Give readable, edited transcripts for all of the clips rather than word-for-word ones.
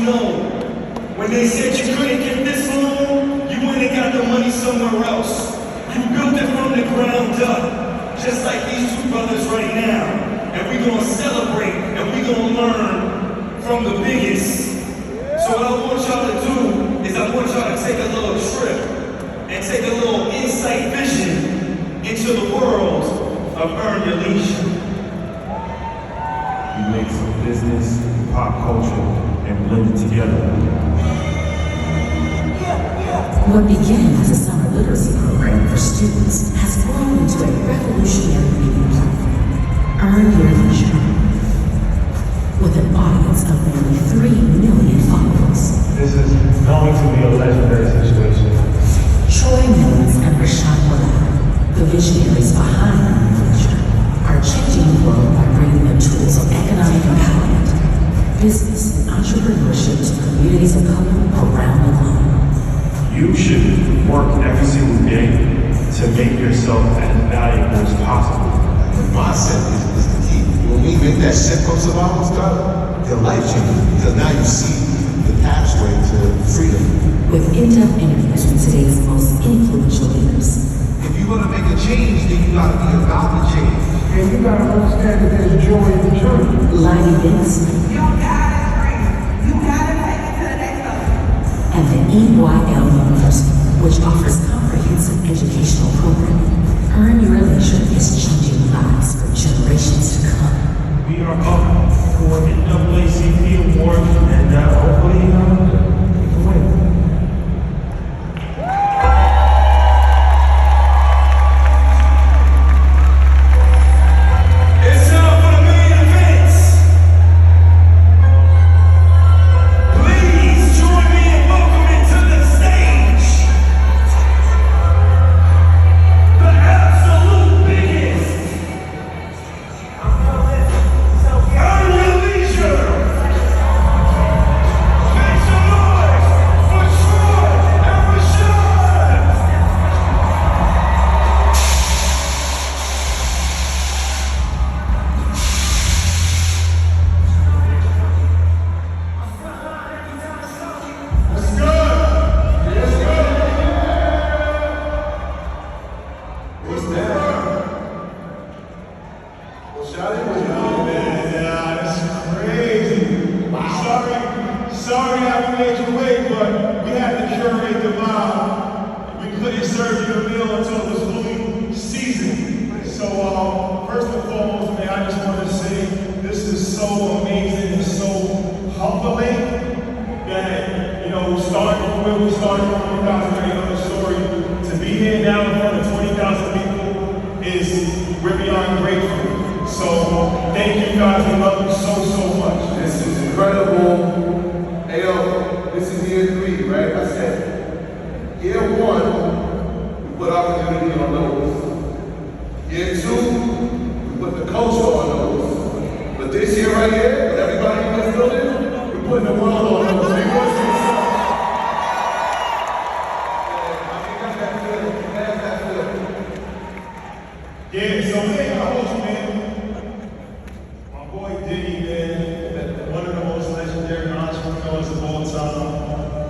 know. When they said you couldn't get this loan, you went and got the money somewhere else. You built it from the ground up, just like these two brothers right now. And we're gonna celebrate and we're gonna learn from the biggest. So what I want y'all to do is I want y'all to take a little trip and take a little insight vision into the world of Earn Your Leisure. We mix business and pop culture and blend it together. What began as a summer literacy program for students has grown into a revolutionary media platform. Earn Your Leisure. With an audience of nearly 3 million followers. This is going to be a legendary situation. Troy Mills and Rashad Willard, the visionaries behind Earn Your Leisure, are changing the world by bringing the tools of economic empowerment, business, and entrepreneurship to communities of color around the globe. You should work every single day to make yourself as valuable as possible. The mindset is the key. When we make that shift from survival style, your life changes because now you see the pathway to freedom. With in-depth interviews with today's most influential leaders. If you're gonna make a change, then you gotta be about the change. And you gotta understand that there's joy in the journey. Live events. Your God is great. You gotta take it to the next level. And the EYL University, which offers comprehensive educational programming. Earn Your Leisure is changing lives for generations to come. We are up for the NAACP award and hopefully we can win. Sorry I made you wait, but we had to curate the vibe. We couldn't serve you the meal until it was fully seasoned. So first and foremost, man, I just want to say this is so amazing and so humbling that, you know, starting from where we started from 2000, the story, to be here now in front of 20,000 people is we're beyond grateful. So thank you guys, we love you so much. This is incredible. Hey yo, this is year 3, right? I said, year 1, we put our community on notice. Year 2, we put the culture on notice. But this year right here, with everybody in this building, we're putting the world on notice. I think that's good. That's good. Yeah, so man, I hold you, man. My boy Diddy, man, one of the most legendary entrepreneurs of all time.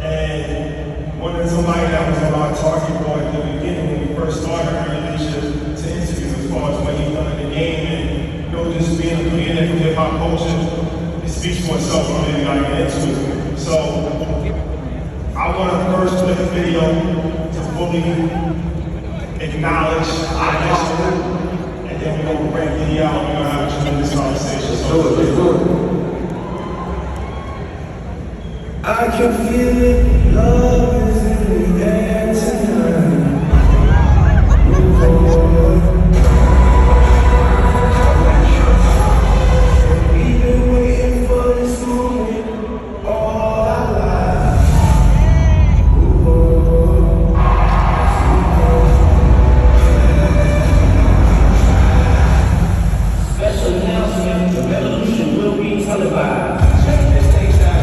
And one of somebody that was on our target board at the beginning when we first started our relationship to interview as far as what he's done in the game and, you know, just being a creator for hip hop culture. It speaks for itself, I really gotta get into it. So I want to first play the video to fully acknowledge our history. And then we're going to break Diddy out and we're going to have a tremendous conversation. So Let's do it. I can feel it, love is in the air tonight. We've been waiting for this moment all our lives. Special announcement, the revolution will be televised. Check this station out.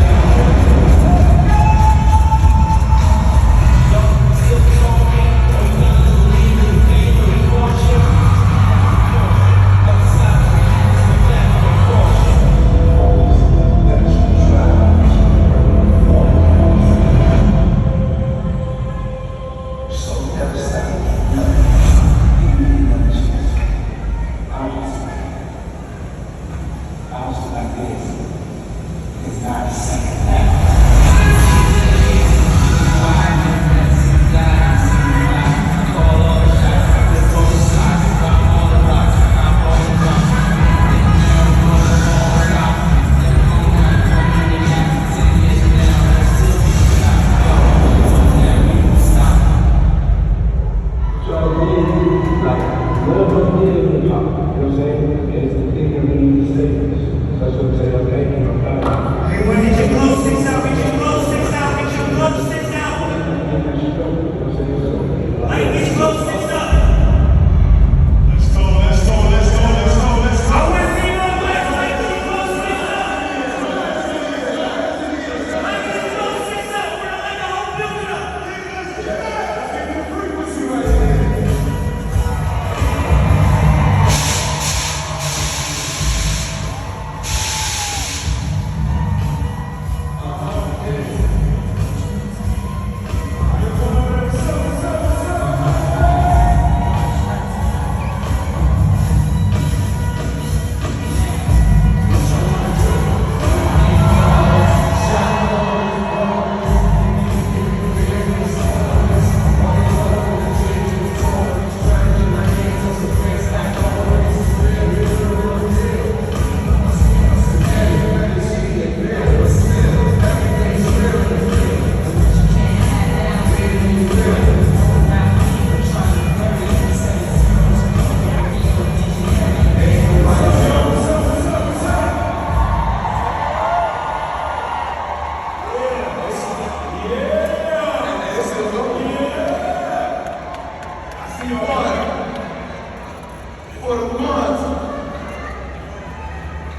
For the month.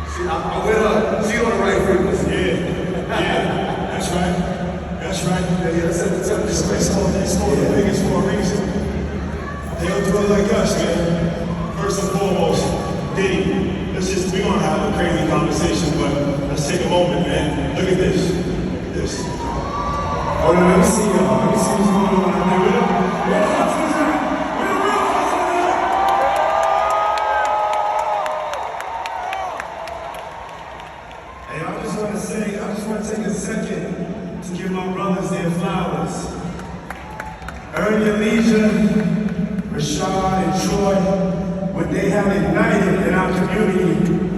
See, I went up. She on the right frequency. Yeah, that's right. That's right. It's called the biggest for a reason. They don't do it like us, man. First and foremost, Diddy. We gonna have a crazy conversation, but let's take a moment, man. Look at this. This. Oh, no, let me see y'all. Let me see what's going on out there. Where the hustlers at? Where the real hustlers at? Hey, I just want to take a second to give my brothers their flowers. Earn Your Leisure, Rashad and Troy, what they have ignited in our community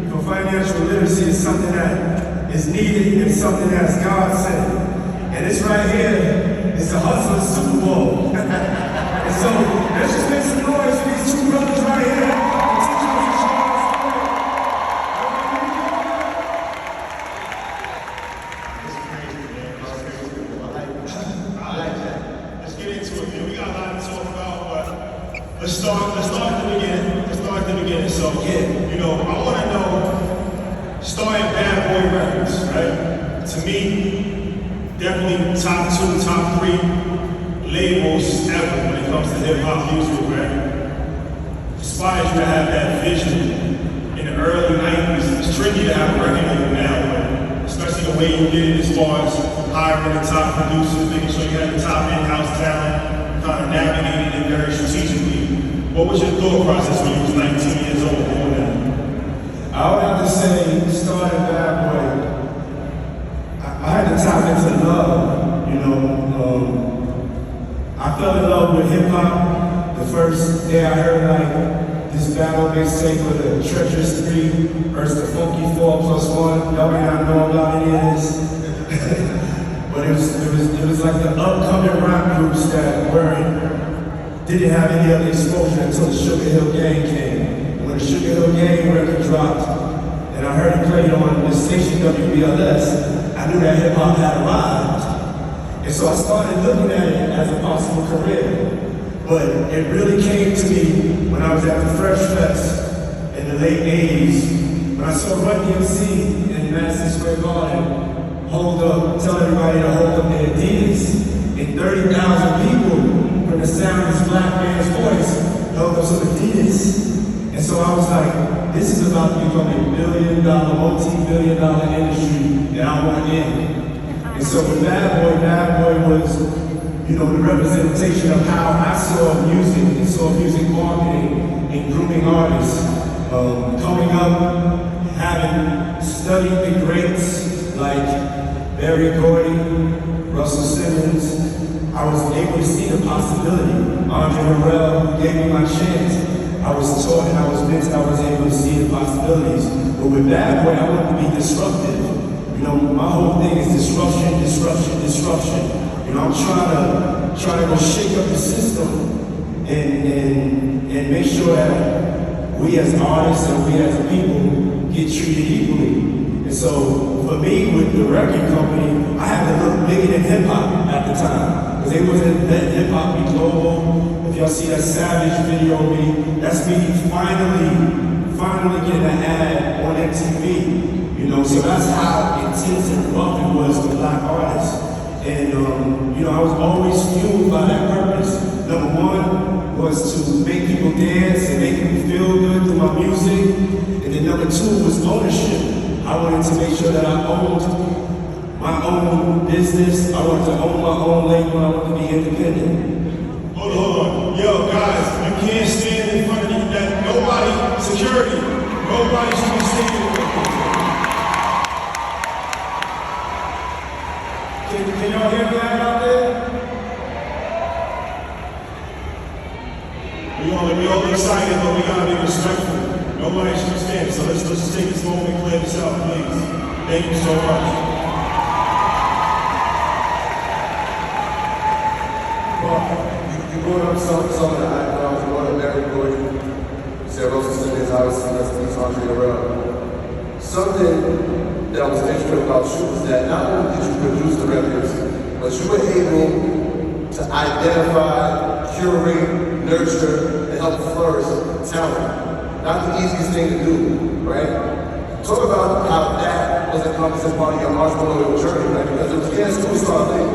for financial literacy is something that is needed and something that's God sent. And this right here is the Hustler Super Bowl. And so let's just make some noise for these two brothers right here. Let's get into it, man. We got a lot to talk about, but let's start at the beginning. So, I want to know, starting Bad Boy Records, right? To me, definitely top 2, top 3 labels ever when it comes to hip-hop music, right? Inspires you to have that vision in the early 90s. It's tricky to have a record label now, but especially the way you did it as far as hiring the top producers, making sure you had the top in-house talent, kind of navigating it very strategically. What was your thought process when you was 19 years old doing that? I would have to say, starting Bad Boy, I had to tap into love, I fell in love with hip hop the first day I heard like this battle mixtape with the Treacherous 3 versus the Funky 4+1. Y'all may not know about any of this. But it was like the upcoming rap groups that didn't have any other exposure until the Sugar Hill Gang came. When the Sugar Hill Gang record dropped, and I heard it played on the station WBLS, I knew that hip hop had arrived. And so I started looking at it as a possible career. But it really came to me when I was at the Fresh Fest in the late 80s, when I saw Run DMC in Madison Square Garden tell everybody to hold up their Adidas, and 30,000 people from the sound of this black man's voice held up some Adidas. And so I was like, this is about to become a billion-dollar, multi-billion-dollar industry that I want in. And so with Bad Boy was, the representation of how I saw music and saw music marketing and grooming artists. Coming up, having studied the greats like Barry Gordy, Russell Simmons, I was able to see the possibility. Andre Harrell gave me my chance. I was taught and I was mentored, I was able to see the possibilities. But with Bad Boy, I wanted to be disruptive. My whole thing is disruption. I'm trying to go shake up the system and make sure that we as artists and we as a people get treated equally. And so for me, with the record company, I had to look bigger than hip hop at the time. Because they wasn't letting hip hop be global. If y'all see that Savage video of me, that's me finally getting an ad on MTV. So that's how intense and rough it was for black artists. And I was always fueled by that purpose. Number one was to make people dance and make people feel good through my music. And then number two was ownership. I wanted to make sure that I owned my own business. I wanted to own my own label. I wanted to be independent. Hold on. Yo, guys, you can't stand in front of that. Nobody, security, nobody should be standing in front of you. Can y'all hear me out there? We all excited, but we gotta be respectful. Nobody should be standing. So let's just take this moment and clear this out, please. Thank you so much. You brought up some of the icons, you brought up Mary Gordon, Sarah Rosa Simmons, obviously, that's Denise Andre Arell. Something that was interesting about you was that not only did you produce the records, but you were able to identify, curate, nurture, and help flourish talent. Not the easiest thing to do, right? Talk about how that was encompassing part of your entrepreneurial journey, right? Because it was again a superstar thing.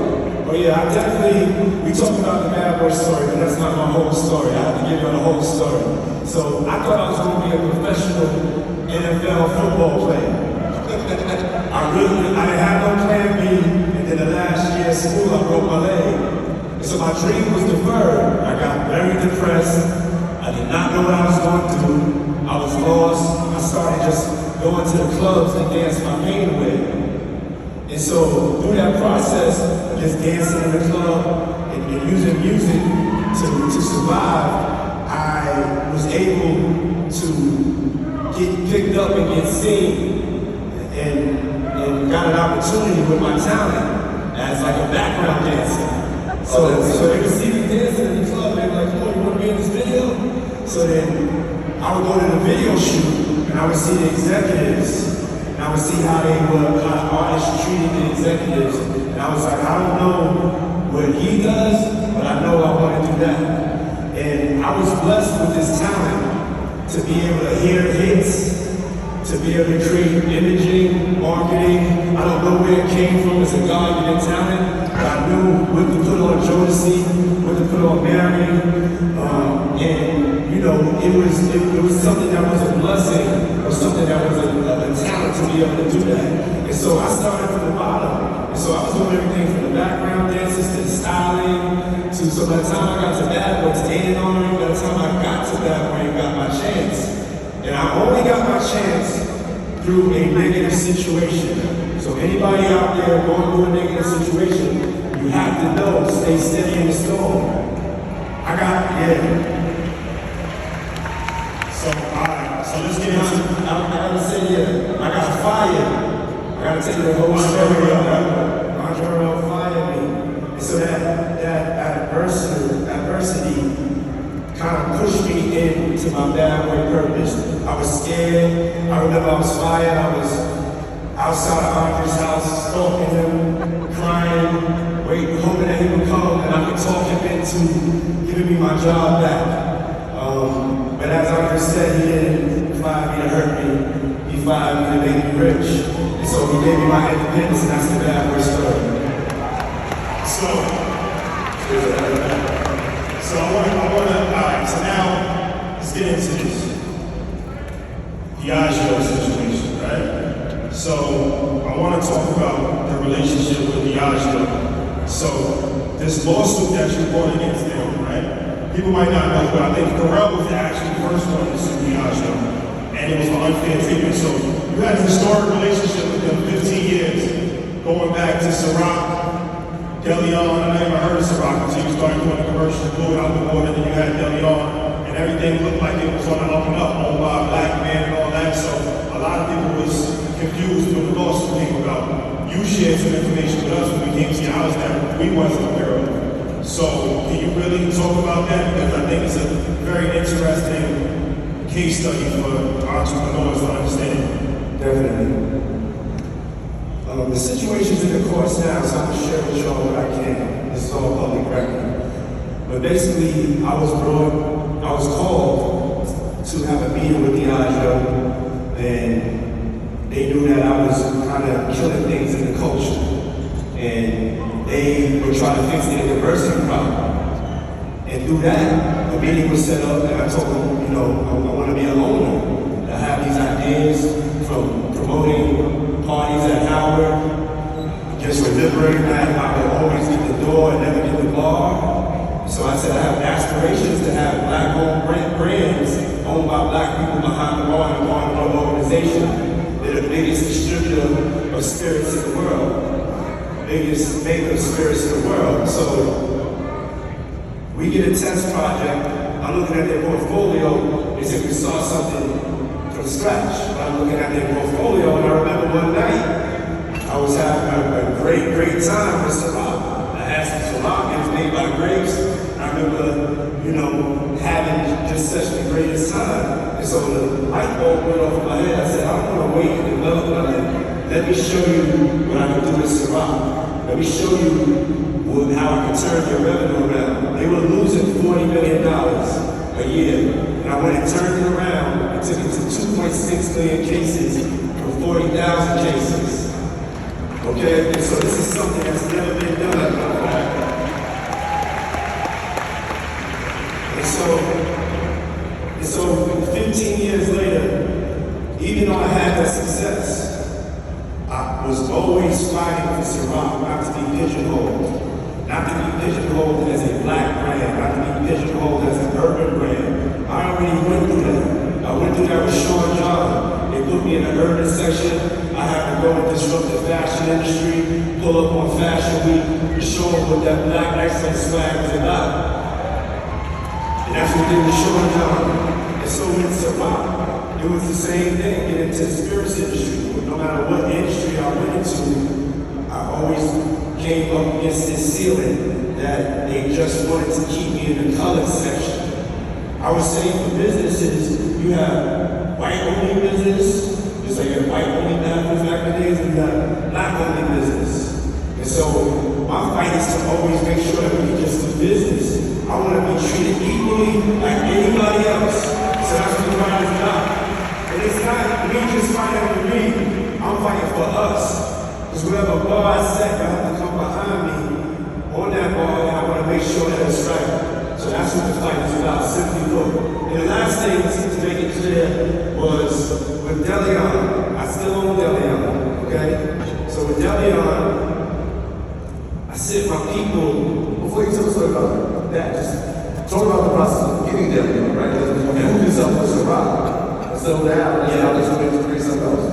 Oh yeah, I definitely, we talk about the Bad Boy story, but that's not my whole story. I have to give you the whole story. So I thought I was going to be a professional NFL football player. I didn't have no plan B, and then the last year of school, I broke my leg. And so my dream was deferred. I got very depressed. I did not know what I was going to do. I was lost. I started just going to the clubs and dance my pain away. And so through that process of just dancing in the club and using music to survive, I was able to get picked up and get seen and got an opportunity with my talent as like a background dancer. So they would see me dancing in the club and they were like, oh, you want to be in this video? So then I would go to the video shoot and I would see the executives. And I would see how the artists treated the executives. And I was like, I don't know what he does, but I know I want to do that. And I was blessed with this talent to be able to hear hits, to be able to create imaging, marketing. I don't know where it came from as a God-given talent, but I knew what to put on Jodeci, what to put on Mary. And you know, it was something that was a blessing, or something that was a talent to be able to do that. And so I started from the bottom. And so I was doing everything from the background dances to the styling, so by the time I got to Bad Boy, to A&R, by the time I got to Bad Boy and got my chance. And I only got my chance through a negative situation. So anybody out there going through a negative situation, you have to know, stay steady in the storm. So let's get into I gotta say, I got fired. I gotta tell you the whole story. Andre Arell fired me. And so that adversity kind of pushed me into my Bad Boy purpose. I was scared. I remember I was fired. I was outside of Andre's house, stalking him, crying, waiting, hoping that he would come and I could talk him into giving me my job back. But as Andre said, he didn't fire me to hurt me. He fired me to make me rich. And so he gave me my independence, and that's the Bad Boy story. So I want to, all right, so now let's get into this Diageo situation, right? So I want to talk about the relationship with Diageo. So this lawsuit that you brought against them, right? People might not know, but I think Pharrell was actually the first one to sue Diageo, and it was for unfair treatment. So you had a historic relationship with them 15 years, going back to Ciroc, DeLeon. I never heard of Ciroc until you started doing the commercial, blew it out the water, then you had DeLeon, and everything looked like it was on the up and up, owned by a black man and all that. So a lot of people was confused when the lawsuit came about. You shared some information with us when we came to your house that we wasn't aware of. So can you really talk about that? Because I think it's a very interesting case study for entrepreneurs to understand. Definitely. The situation's in the courts now, so I'm going to share with y'all what I can. This is all public record. But basically, I was called to have a meeting with Diageo, and they knew that I was kind of killing things in the culture. And they were trying to fix their diversity problem. And through that, a meeting was set up, and I told them, you know, I want to be a owner. I have these ideas from promoting parties at Howard, just remembering that I would always get the door and never get the bar. So I said I have aspirations to have black-owned brands owned by black people behind the bar and one organization. They're the biggest distributor of spirits in the world, biggest maker of spirits in the world. So we get a test project. I'm looking at their portfolio. They said we saw something from scratch. I'm looking at their portfolio, and I remember one night I was having a great time with Ciroc. I had some Ciroc, it was made by grapes. I remember, having just such the greatest time. And so the light bulb went off in my head. I said, I don't want to wait and develop nothing. Let me show you what I can do with Ciroc. Let me show you how I can turn your revenue around. They were losing $40 million a year. And I went and turned it around and took it to 2.6 million cases from 40,000 cases. Okay, and so this is something that's never been done. And so 15 years later, even though I had that success, I was always fighting for Ciroc not to be pigeonholed. Not to be pigeonholed as a black brand, not to be pigeonholed as an urban brand. I already went through that. I went through that with Sean John. They put me in the urban section. I had to go and disrupt the fashion industry, pull up on Fashion Week, and show them what that black excellence swag was about. And that's what they did with Sean John. And so with Ciroc, it was the same thing, get into the spirits industry. No matter what industry I went into, I always came up against this ceiling that they just wanted to keep me in the color section. I was saying for businesses, you have white-only business, just like you have white-only bathrooms back in the days, and you have black-only business. And so my fight is to always make sure that we can just do business. I want to be treated equally like anybody else. So that's what the fight is about. And it's not me just fighting for me, I'm fighting for us. Because whatever bar I set, I have to come behind me on that bar, and I want to make sure that it's right. So that's what the fight is about, simply put. And the last thing, to make it clear, was with Deleon. I still own Deleon, okay? So with Deleon, I sent my people. Before you tell us about that, just talk about the process of getting Deleon, right? Because you moved yourself to Ciroc, and settle down, and now just wanted to create something else.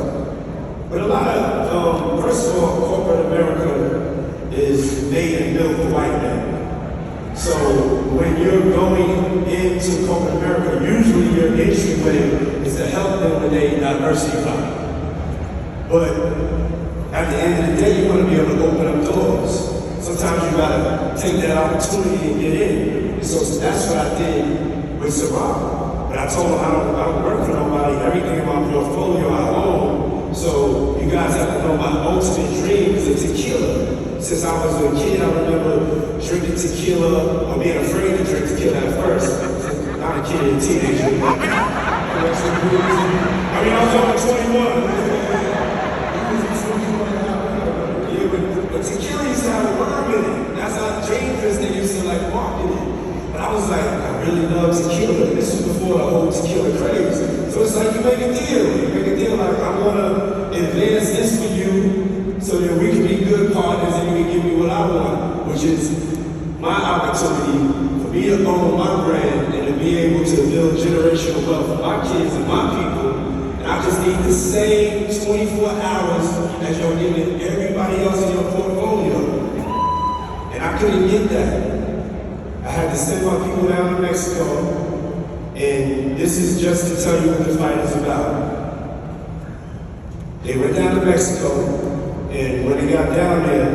But a lot of, first of all, corporate America is made and built for white men. So when you're going into corporate America, usually your entryway is to help them with a diversity plan. But at the end of the day, you want to be able to open up doors. Sometimes you gotta take that opportunity and get in. And so that's what I did with Ciroc. But I told them I don't work for nobody. Everything in my portfolio I own. So you guys have to know my ultimate dream is a tequila. Since I was a kid, I remember drinking tequila, or being afraid to drink tequila at first. Not a kid, a teenager. I was only 21. But tequila used to have a worm in it. That's how dangerous they used to like market it. But I was like, I really love tequila. This was before the whole tequila craze. So it's like you make a deal. You make a deal like, I want to advance this for you so that we can be good partners and you can give me what I want, which is my opportunity for me to own my brand and to be able to build generational wealth for my kids and my people. And I just need the same 24 hours as you're giving everybody else in your portfolio. And I couldn't get that. I had to send my people down to Mexico, and this is just to tell you what the fight is about. They went down to Mexico, and when they got down there,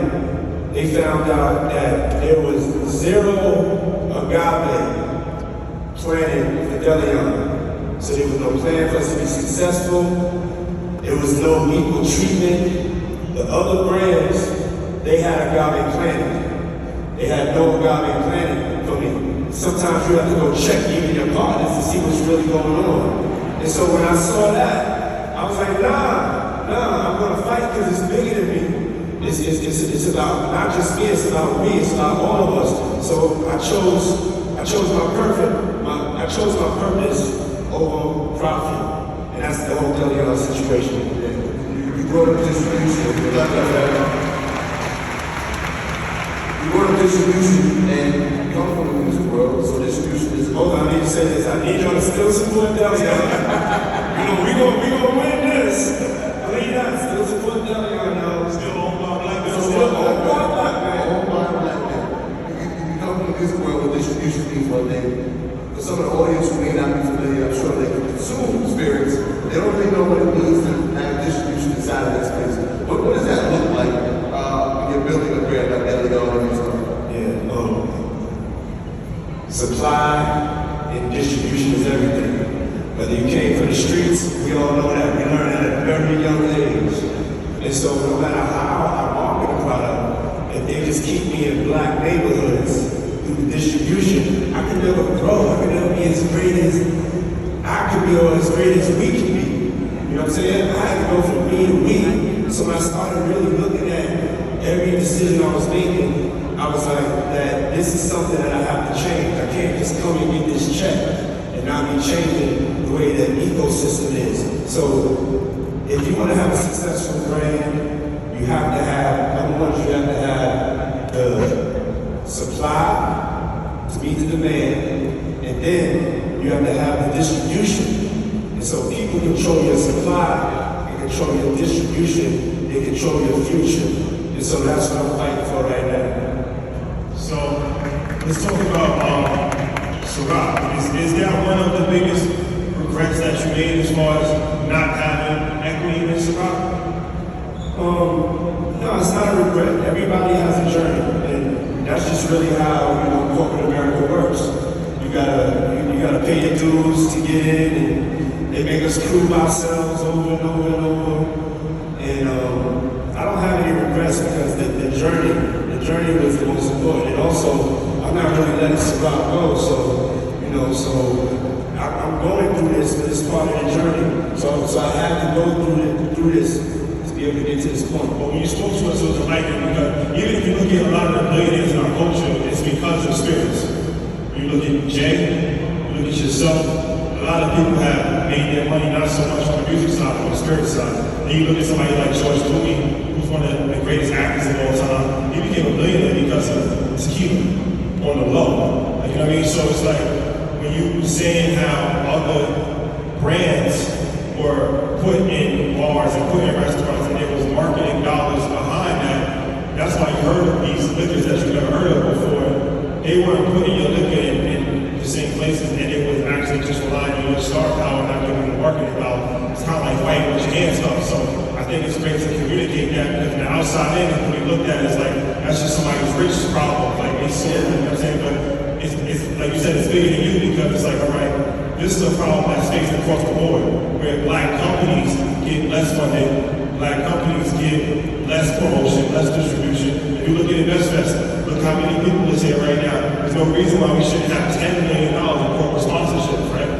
they found out that there was zero agave planted for Deleon. So there was no plan for us to be successful. There was no equal treatment. The other brands, they had agave planted. They had no agave planted for me. Sometimes you have to go check even your partners to see what's really going on. And so when I saw that, I was like, nah, I'm gonna fight because it's bigger than me. It's about not just me, it's about me, it's about all of us. So I chose my purpose over profit. And that's the whole Deleon situation. You brought up this issue. distribution, and we come from the music world, so distribution is. Hold on, I need to say this. I need y'all to still support Deli. we gonna win this. Believe that. Still support Deli. Still owned by black men. Still owned by black man. All by black men. You come from the music world where distribution means one thing. For some of the audience who may not be familiar, I'm sure they can consume spirits. They don't really know what it means to have distribution inside of that space. What does that look like when you're building a brand like Deli and stuff? Yeah. Supply and distribution is everything. Whether you came from the streets, we all know that. We learned that at a very young age. And so no matter how I market a product, if they just keep me in black neighborhoods through the distribution, I can never grow. I can never be as great as I could be or as great as we can be. You know what I'm saying? I had to go from me to we. So when I started really looking at every decision I was making, I was like, that this is something that I have to change. I can't just come and get this check and not be changing the way that ecosystem is. So if you want to have a successful brand, you have to have, number one, you have to have the supply to meet the demand, and then you have to have the distribution. And so people control your supply, they control your distribution, they control your future. And so that's what I'm fighting for right now. So let's talk about Ciroc. Is that one of the biggest regrets that you made as far as not having equity in Ciroc? No, it's not a regret. Everybody has a journey, and that's just really how corporate America works. You gotta pay your dues to get in, and they make us prove ourselves over and over and over. And I don't have any regrets because the journey was the most important. And also, I'm not really letting Ciroc go, so I'm going through this part of the journey. So I had to go through this to be able to get to this point. But when you spoke to us, it was enlightening because even if you look at a lot of the billionaires in our culture, it's because of spirits. When you look at Jay, you look at yourself, a lot of people have made their money not so much on the music side, but on the spirit side. Then you look at somebody like George Clooney, who's one of the greatest actors of all time. He became a billionaire because of tequila on the low. You know what I mean? So it's like when you were saying how other brands were put in bars and put in restaurants and there was marketing dollars behind that, that's why you heard of these liquors that you've never heard of before. They weren't putting your liquor in the same places, and it was actually just relying on your star power, not giving you the marketing power. It's kind of like fighting with your hands up. So I think it's great to communicate that because from the outside in, when we looked at it, it's like that's just somebody's rich problem. Like it's you know what I'm saying? But it's like you said, it's bigger than you because it's like, all right, this is a problem that's faced across the board where black companies get less funding, black companies get less promotion, less distribution. If you look at InvestFest, look how many people is here right now. There's no reason why we shouldn't have $10 million in corporate sponsorships, right?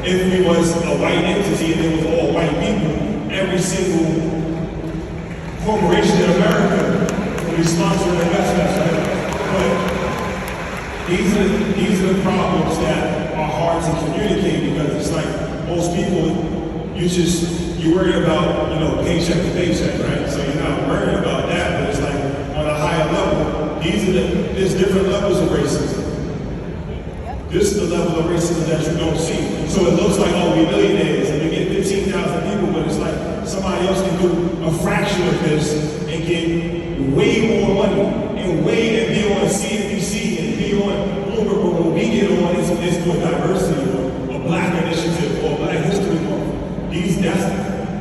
If we was a white entity and it was all white people, every single corporation in America would be sponsoring InvestFest, right? But these are the problems that are hard to communicate because it's like most people, you're worried about, paycheck to paycheck, right? So you're not worried about that, but it's like on a higher level, there's different levels of racism. This is the level of racism that you don't see. So it looks like, oh, we're millionaires and we get 15,000 people, but it's like somebody else can do a fraction of this and get way more money and be on CNBC and be on Bloomberg. But when we get on, it's for diversity or a black initiative or Black History Month. That's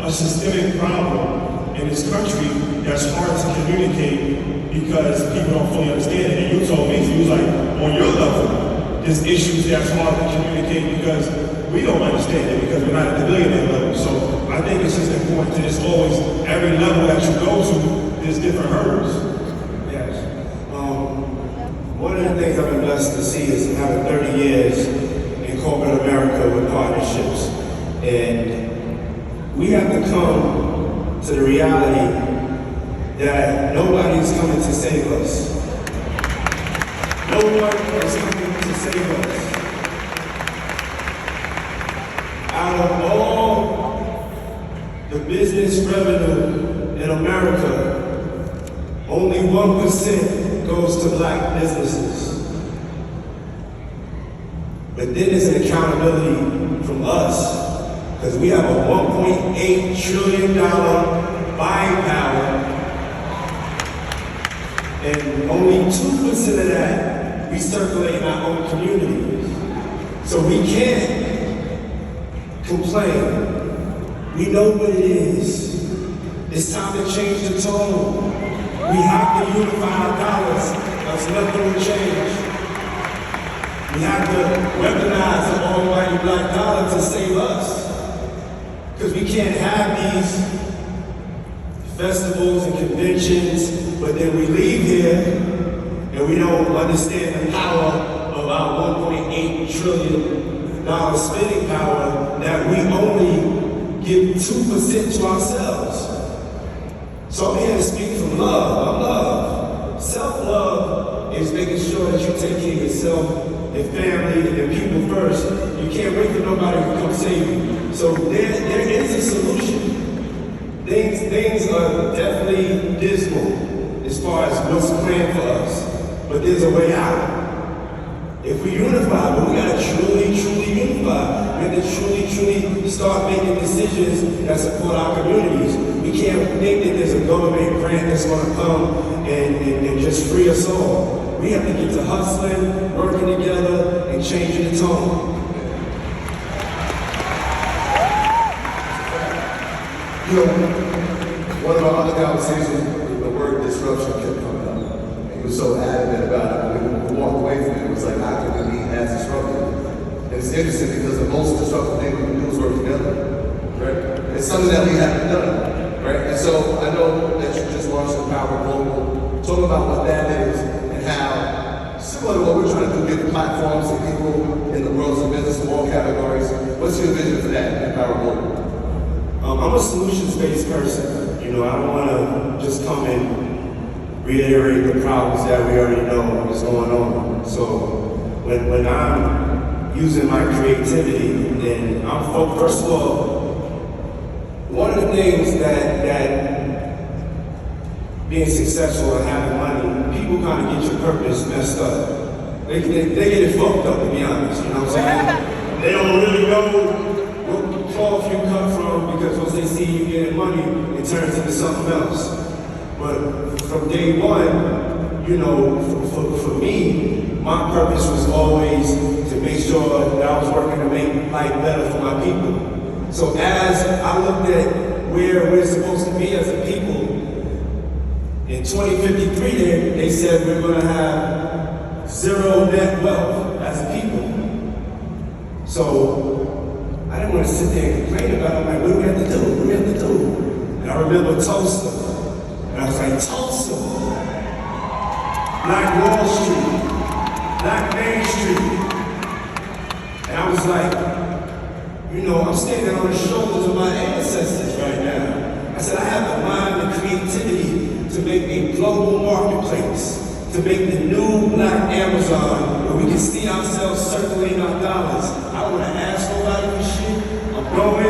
a systemic problem in this country that's hard to communicate because people don't fully understand it. And you told me, you was like, on your level, there's issues that's hard to communicate because we don't understand it because we're not at the billionaire level. So I think it's just important to just always, every level that you go to, there's different hurdles. Yes. One of the things I've been blessed to see is having 30 years in corporate America with partnerships. And we have to come to the reality that nobody is coming to save us. No one is coming to save us. Out of all the business revenue in America, only 1% goes to black businesses. But then there's an accountability from us, because we have a $1.8 trillion buying power, and only 2% of that we circulate in our own communities. So we can't complain. We know what it is. It's time to change the tone. We have to unify our dollars, else nothing will change. We have to recognize the almighty black dollar to save us. Because we can't have these festivals and conventions, but then we leave here and we don't understand the power of our $1.8 trillion spending power, that we only give 2% to ourselves. So I'm here to speak from love. I'm love. Self-love is making sure that you take care of yourself, your family, and people first. You can't wait for nobody to come save you. So there is a solution. Things are definitely dismal as far as what's planned for us, but there's a way out. If we unify, but we gotta truly unify. We have to truly start making decisions that support our communities. We can't think that there's a government grant that's gonna come and just free us all. We have to get to hustling, working together, and changing the tone. You know, one of our other conversations, the word disruption kept coming up. And he was so adamant about it. When we walked away from it, it was like, how can we be as disruptive? And it's interesting because the most disruptive thing we can do is work together, right? It's something that we haven't done, right? And so I know that you just launched Empower Global. Talk about what that is and how, similar to what we're trying to do, give platforms to people in the world of business in all categories. What's your vision for that, Empower Global? I'm a solutions-based person. You know, I don't want to just come and reiterate the problems that we already know is going on. So when I'm using my creativity, then I'm focused. First of all, one of the things that being successful and having money, people kind of get your purpose messed up. They get it fucked up, to be honest. You know what I'm saying? They don't really know what cloth you cut from, because once they see you getting money, it turns into something else. But from day one, you know, for me, my purpose was always to make sure that I was working to make life better for my people. So as I looked at where we're supposed to be as a people, in 2053 they said we're going to have zero net wealth as a people. So I didn't want to sit there and complain about it. I'm like, what do we have to do? What do we have to do? And I remember Tulsa. And I was like, Tulsa, Black Wall Street, Black Main Street. And I was like, you know, I'm standing on the shoulders of my ancestors right now. I said, I have the mind and creativity to make a global marketplace, to make the new Black Amazon where we can see ourselves circulating our dollars. I don't want to ask nobody for shit. I'm growing.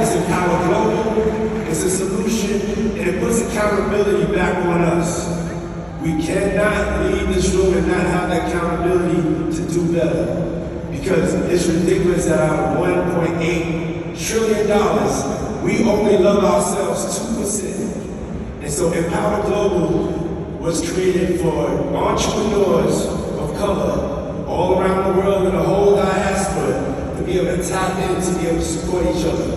It's Empower Global. It's a solution, and it puts accountability back on us. We cannot leave this room and not have the accountability to do better. Because it's ridiculous that out of $1.8 trillion, we only love ourselves 2%. And so Empower Global was created for entrepreneurs of color all around the world and the whole diaspora to be able to tap in, to be able to support each other.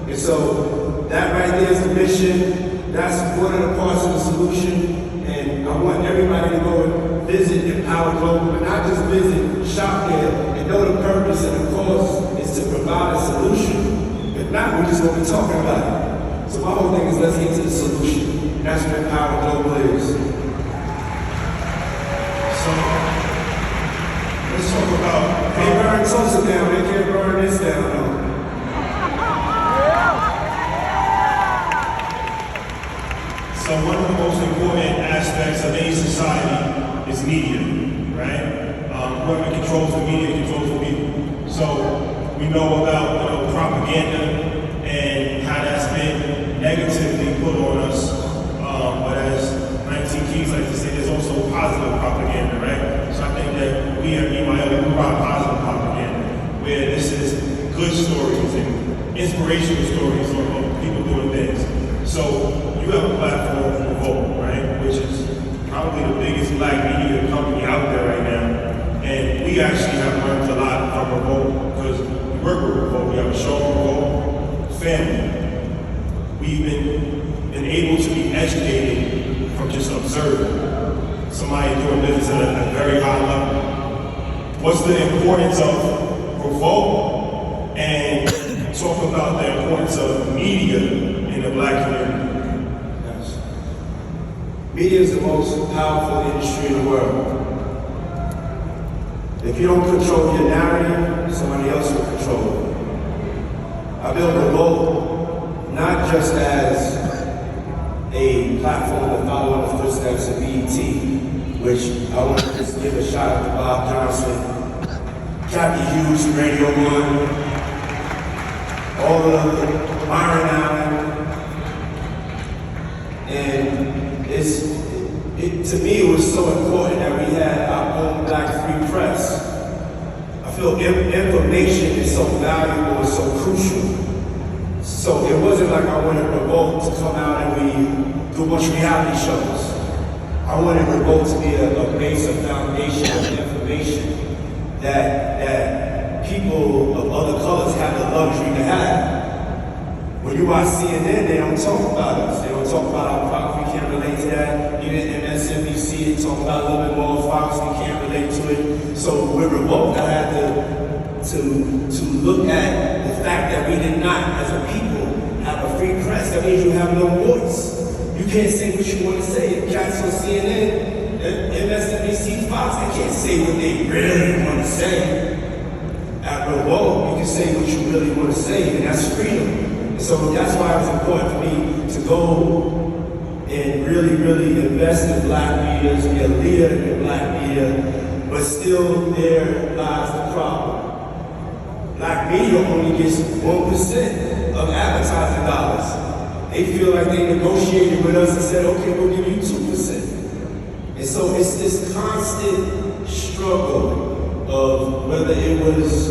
And so that right there is the mission. That's one of the parts of the solution. And I want everybody to go and visit Empower Global, but not just visit, shop there, and know the purpose and the cause is to provide a solution. If not, we're just going to be talking about it. So my whole thing is let's get to the solution. That's what Empower Global is. So, let's talk about. They burn Tulsa down, they can't burn this down, though. So one of the most important aspects of any society is media, right? Whoever controls the media controls the people. So we know about propaganda and how that's been negatively put on us. But as like to say there's also positive propaganda, right? So I think that we at EYL, we provide positive propaganda, where this is good stories and inspirational stories of people doing things. So you have a platform, Revolt, right? Which is probably the biggest black media company out there right now. And we actually have learned a lot from Revolt because we work with Revolt. We have a show on Revolt, family. We've been able to be educated from just observing somebody doing business at a very high level. What's the importance of Revolt and talk about the importance of media in the black community? Yes. Media is the most powerful industry in the world. If you don't control your narrative, somebody else will control it. I built Revolt not just as a platform to follow in the footsteps of BET, which I want to just give a shout out to Bob Johnson, Jackie Hughes from Radio 1, all of the Myron Allen, and to me it was so important that we had our own black free press. I feel information is so valuable and so crucial. So it wasn't like I wanted Revolt to come out and we do a bunch of reality shows. I wanted Revolt to be a base of foundation of information that people of other colors have the luxury to have. When you watch CNN, they don't talk about us. They don't talk about our product. We can't relate to that. Even MSNBC, they talk about a little bit more. Fox, we can't relate to it. So with Revolt, I had to look at the fact that we did not, as a people, have a free press. That means you have no voice. You can't say what you want to say. Cats on CNN, MSNBC, Fox, they can't say what they really want to say. At Revolt, you can say what you really want to say, and that's freedom. So that's why it was important for me to go and really, really invest in black media, to be a leader in black media, but still there lies the problem. Black media only gets 1% of advertising dollars. They feel like they negotiated with us and said, okay, we'll give you 2%. And so it's this constant struggle of whether it was,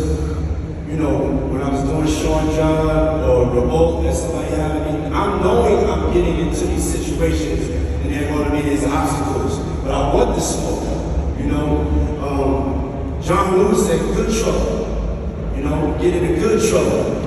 you know, when I was doing Sean John or Revolt and somebody having me, I'm knowing I'm getting into these situations and there are going to be these obstacles, but I want the smoke, you know. John Lewis said, good trouble, you know, get into good trouble.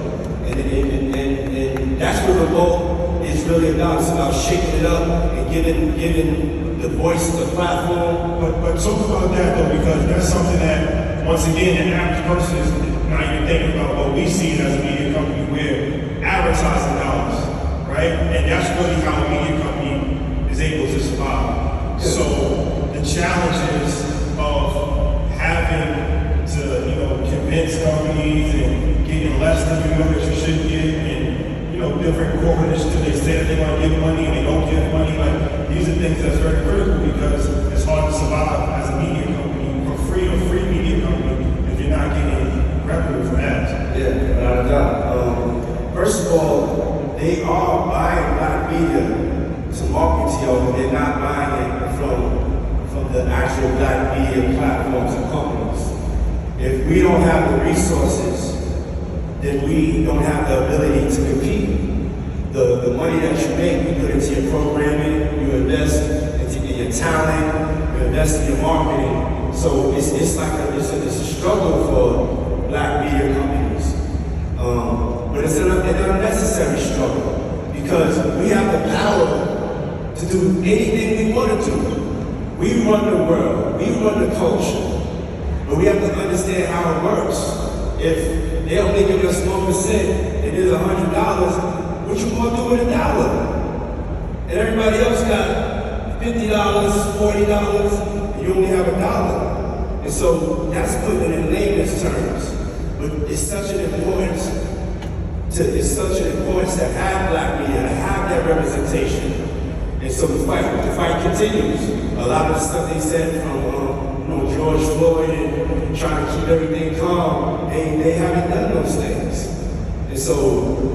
And that's what Revolt is really about. It's about shaking it up and giving the voice, the platform. But talk about that though, because that's something that, once again, the average person is not even thinking about what we see as a media company. We're advertising dollars, right? And that's really how a media company is able to survive. So the challenges of having to, you know, convince companies and getting less than you know that you should get, and, you know, different corporate initiatives, they say that they want to give money and they don't give money. Like, these are things that's very critical because it's hard to survive as a media company for free, a free media company, if you're not getting revenue from ads. Yeah, without a doubt. First of all, they are buying black media to market to y'all, but they're not buying it from the actual black media platforms and companies. If we don't have the resources, then we don't have the ability to compete. The money that you make, you put into your programming, you invest into your talent, you invest in your marketing. So it's like a struggle for black media companies. But it's an unnecessary struggle because we have the power to do anything we want to do. We run the world, we run the culture, but we have to understand how it works. If they only give us 1% and there's $100, what you gonna do with $1? And everybody else got $50, $40, and you only have $1. And so that's put it in layman's terms. But it's such an importance to have black media, to have that representation. And so the fight continues. A lot of the stuff they said from George Floyd and trying to keep everything calm, they haven't done those things. And so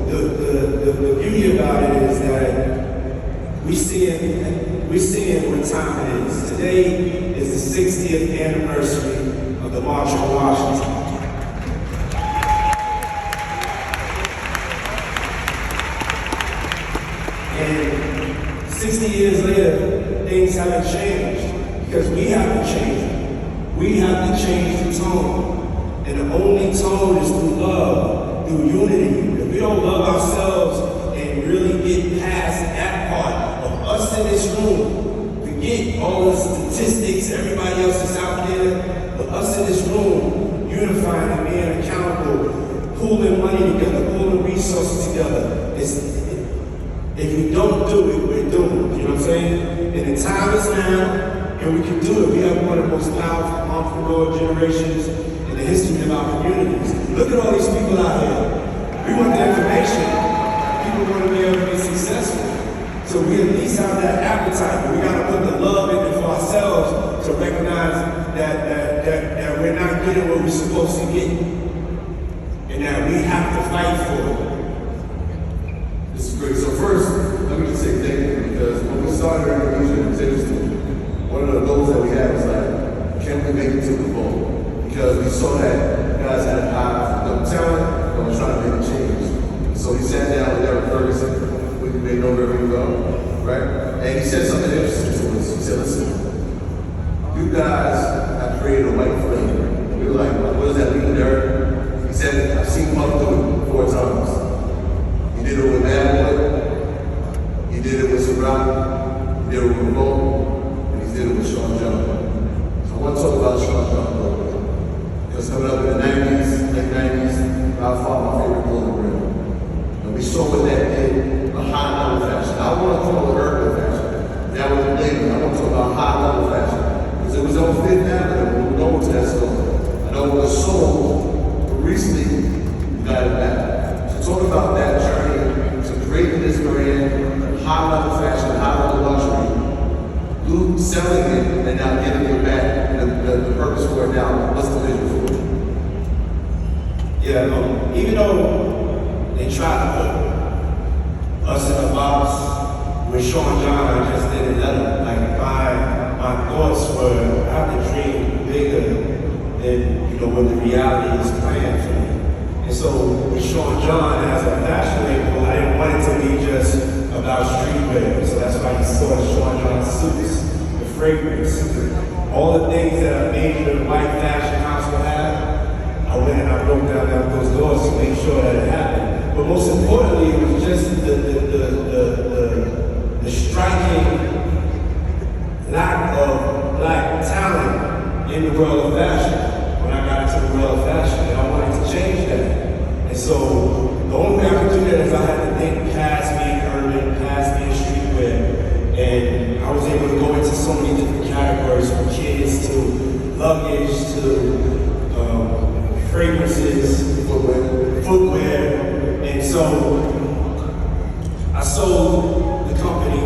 the beauty about it is that we're seeing what time it is. Today is the 60th anniversary of the March on Washington. And 60 years later, things haven't changed because we haven't changed. We have to change the tone. And the only tone is through love, through unity. If we don't love ourselves and really get past that part of us in this room, forget all the statistics, everybody else is out there, but us in this room, unifying and being accountable, pooling money together, pooling resources together. If we don't do it, we're doomed. You know what I'm saying? And the time is now, and we can do it. We have one of the most powerful entrepreneurial generations in the history of our communities. Look at all these people out here. We want the information. People want to be able to be successful. So we at least have that appetite. But we got to put the love in it for ourselves to recognize that we're not getting what we're supposed to get. And that we have to fight for it. This is great. So first, let me just say thank you, because when we started our music, it was interesting. One of the goals that we had was like, can we make it to the bowl? Because we saw that you guys had an eye for young talent, and we're trying to make a change. So he sat down with Eric Ferguson, who you may know very well, right? And he said something interesting to us. He said, listen, you guys have created a white flame. We were like, what does that mean, Eric? He said, I've seen Puff do it 4 times. He did it with Bad Boy, he did it with Ciroc, he did it with Revolt, and he did it with Sean John. So I want to talk about Sean John a little bit. Because coming up in the 90s, late 90s, I found my favorite global brand. And we saw what that did, a high level fashion. I want to call it urban fashion. That was later. I want to talk about high level fashion. Because it was on 5th Avenue when we were going to that store. I know it was sold, but recently we got it back. Talk about that journey to creating this brand, high-level fashion, high-level luxury, selling it, and now getting it back, and the purpose for it now. What's the vision for it? Yeah, even though they tried to put us in a box with Sean John, I just didn't let them. Like my thoughts were, I have to dream bigger than what the reality is planned for me. And so with Sean John as a fashion label, I didn't want it to be just about streetwear. So that's why you saw the Sean John suits, the fragrance, all the things that a major white fashion house would have. I went and I broke down those doors to make sure that it happened. But most importantly, it was just the striking lack of black talent in the world of fashion. When I got into the world of fashion, and I wanted to change that. And so the only way I could do that is I had to think past being urban, past being streetwear. And I was able to go into so many different categories, from kids to luggage to fragrances, footwear. And so I sold the company,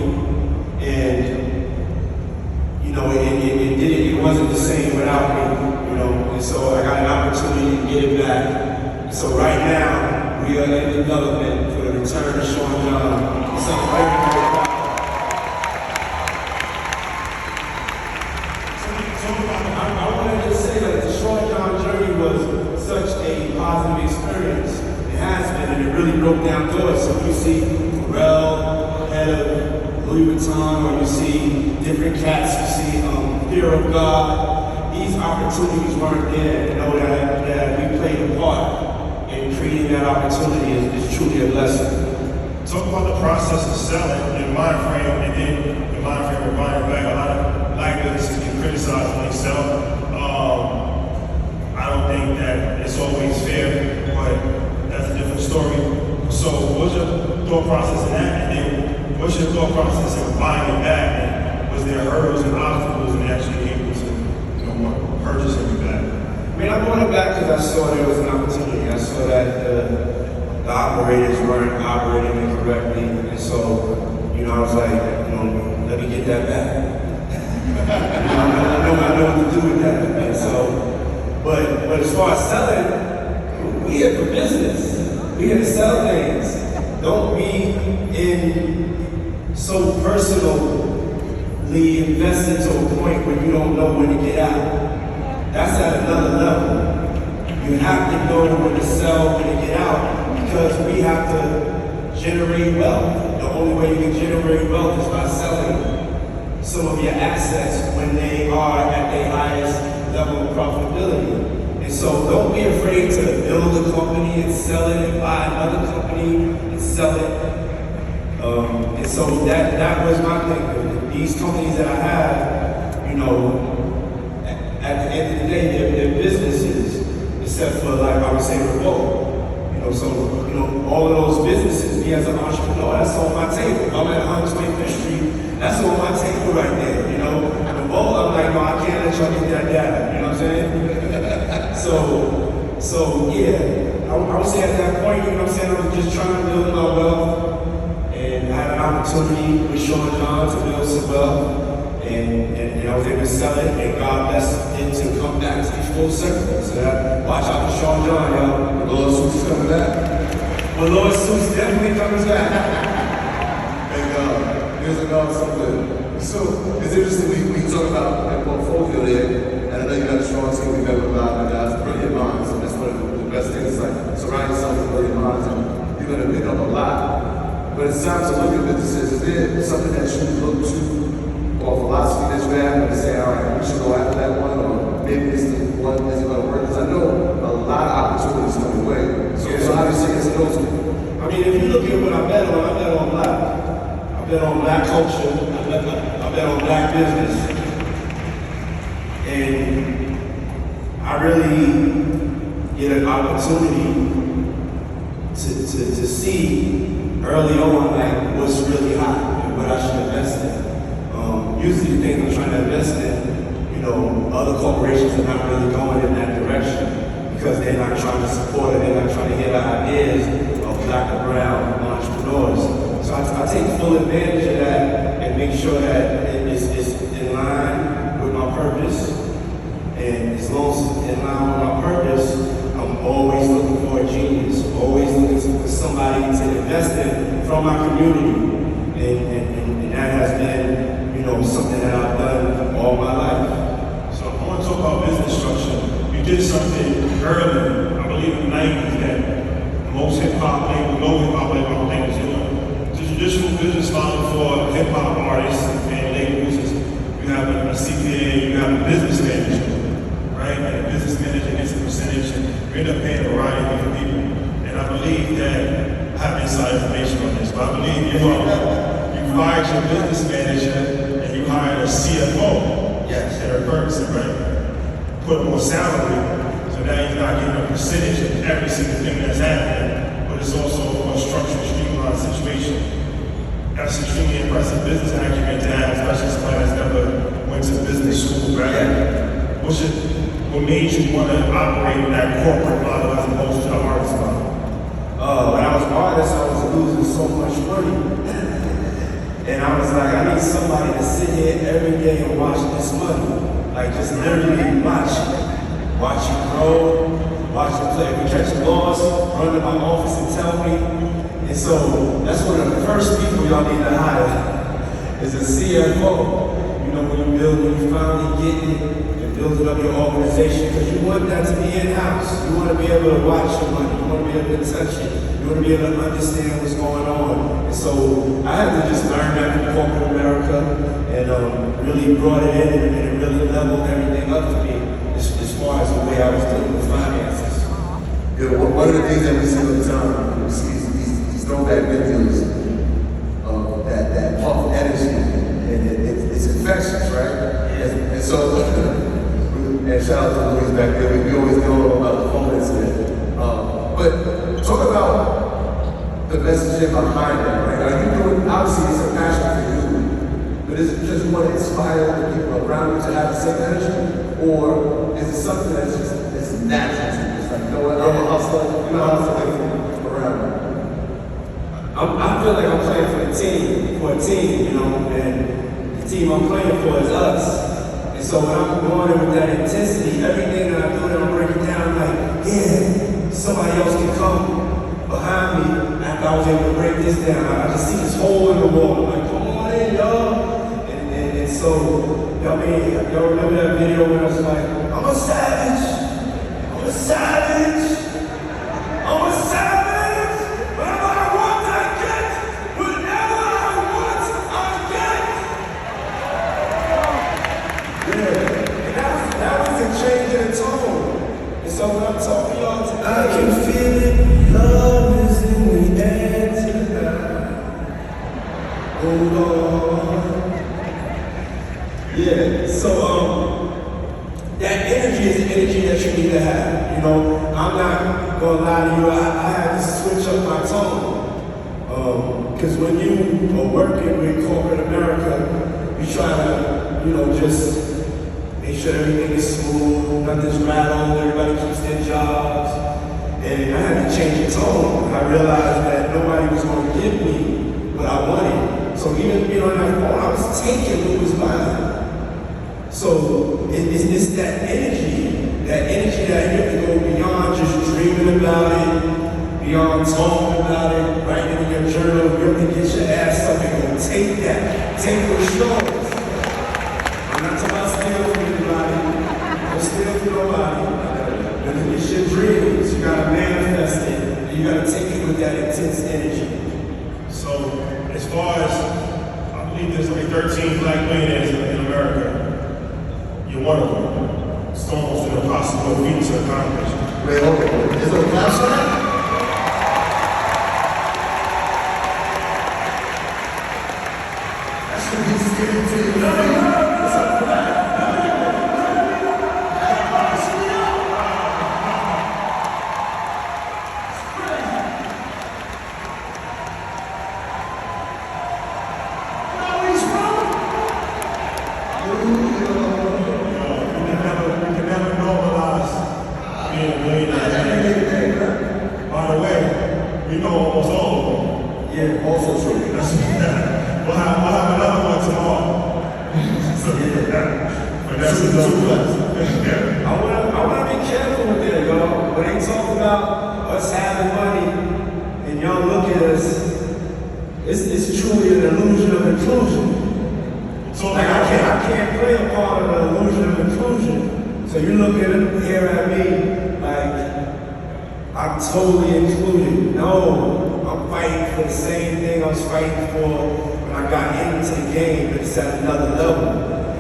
and it wasn't the same without me. And so I got an opportunity to get it back. So right now, we are in development for the return of Sean John. So I'm very, very proud. I wanted to say that the Sean John journey was such a positive experience. It has been, and it really broke down doors. So you see Pharrell, head of Louis Vuitton, or you see different cats, you see Fear of God. These opportunities weren't there. That we played a part in creating that opportunity is truly a blessing. Talk about the process of selling, your mind frame, and then the mind frame of buying back. A lot of black businesses get criticized when they sell. I don't think that it's always fair, but that's a different story. So what's your thought process in that? And then what's your thought process in buying it back? And was there hurdles and obstacles in actually able to purchasing it back? I mean, I bought it back because I saw there was an opportunity. I saw that the operators weren't operating it correctly. And so, I was like, let me get that back. I know what to do with that. And so, but as far as selling, we here for business. We here to sell things. Don't be in so personally invested to a point where you don't know when to get out. That's at another level. You have to know when to sell, when to get out, because we have to generate wealth. The only way you can generate wealth is by selling some of your assets when they are at their highest level of profitability. And so don't be afraid to build a company and sell it and buy another company and sell it. And so that was my thing. These companies that I have, you know, at the end of the day, they're businesses, except for, like I would say, remote. So, all of those businesses, me as an entrepreneur, that's on my table. I'm at 125th Street, that's on my table right there, The bowl, I'm like, no, I can't let y'all get that data, you know what I'm saying? So yeah, I would say at that point, I was just trying to build my wealth, and I had an opportunity with Sean John to build some wealth, and I was able to sell it, and God blessed it to come back to be full circle. So watch out for Sean John, y'all. The Lord Suits is coming back. Well, Lord Suits definitely comes back. And here's another something. So it's interesting, we talk about that portfolio there, and I know you got a strong team, we got a lot of guys, brilliant minds, and that's one of the best things, like surround yourself with brilliant minds, and you're gonna pick up a lot. But it's time to look at businesses. Is there something that you look to, or philosophy that you have, and say, all right, we should go after that one, or maybe it's the one that's gonna work? Because I know a lot of opportunities come your way. So how do you say it's those people? I mean, if you look at what I bet on black. I bet on black culture. I bet on black business. And I really get an opportunity to see early on like what's really hot and what I should invest in. Usually the things I'm trying to invest in, other corporations are not really going in that direction because they're not trying to support it, they're not trying to hear the ideas of black or brown entrepreneurs. So I take full advantage of that and make sure that it's in line with my purpose. And as long as it's in line with my purpose, I'm always looking for a genius, always looking for somebody to invest in from my community. And that has been, something that I've done all my life. So I want to talk about business structure. You did something early, I believe in the 90s, that most hip-hop labels, no hip-hop labels doing. The traditional business model for hip-hop artists and labels is you have a CPA, you have a business manager, right? And a business manager gets a percentage, and you end up paying a variety of different people. And I believe that, I have inside information on this, but I believe you fired your business manager and you hired a CFO. Yes. At her Ferguson, right? Put more salary, so now you're not getting a percentage of every single thing that's happening, but it's also a more structured, streamlined situation. That's extremely impressive business acumen to have, especially somebody that's never went to business school, right? Yeah. What made you want to operate in that corporate model as opposed to the artist model? When I was an artist, I was losing so much money. And I was like, I need somebody to sit here every day and watch this money. Like just literally watch it grow, watch it play. If we catch a loss, run to my office and tell me. And so that's one of the first people y'all need to hire is a CFO. When you finally get it and building up your organization, because you want that to be in-house. You want to be able to watch your money. You want to be able to touch it. You want to be able to understand what's going on. And so I had to just learn that from corporate America and really brought it in and it really leveled everything up for me as far as the way I was dealing with finances. One of the things that we see all the time, we see these throwback videos of that puff energy, and it's infectious, right? And so, and shout out to Louise back there, we always know about the phone incident. But talk about the messaging behind that, right? Are you doing, obviously it's a passion for you, but is it because you want to inspire the people around you to have the same energy? Or is it something that's just natural to you? It's like, I'm a hustler, around you. I feel like I'm playing for a team, and the team I'm playing for is us. And so when I'm going in with that intensity, everything that I do, I'm breaking down like, yeah, somebody else can come behind me I was able to break this down. I just see this hole in the wall. I'm like, come on in, y'all. And so, y'all remember that video when I was like, I'm a savage. I'm a savage. I'm a savage. Whatever I want, I get. Whatever I want, I get. Yeah. And that was the change in the tone. And so when I'm talking to y'all today, I can feel it. Love is in the air tonight. Hold on. Yeah, so that energy is the energy that you need to have. You know, I'm not gonna lie to you, I had to switch up my tone. Because when you are working with corporate America, you try to, just make sure everything is smooth, nothing's rattled, everybody keeps their jobs. And I had to change the tone. I realized that nobody was gonna give me what I wanted. So even being on that phone, I was taking what was mine. So it's that energy that you have to go beyond just dreaming about it, beyond talking about it, writing in your journal. You have to get your ass up and go take that. Take those shows. I'm not talking about stealing from anybody. Don't steal from nobody. But it's your dreams. You gotta manifest it. And you gotta take it with that intense energy. So, as far as, I believe there's only 13 black millionaires in America. You're one of them. It's almost an impossible feat to accomplish. Wait, okay. Is there a class on that? That should be scary to you. It's a class. Yeah, also true. We'll have another one tomorrow. But that's another class. I wanna be careful with that, y'all. When they talk about us having money and y'all look at us, it's truly an illusion of inclusion. So Like I can't play a part of the illusion of inclusion. So you look at it here at me like I'm totally included. No, I'm fighting for the same thing I was fighting for when I got into the game, but it's at another level.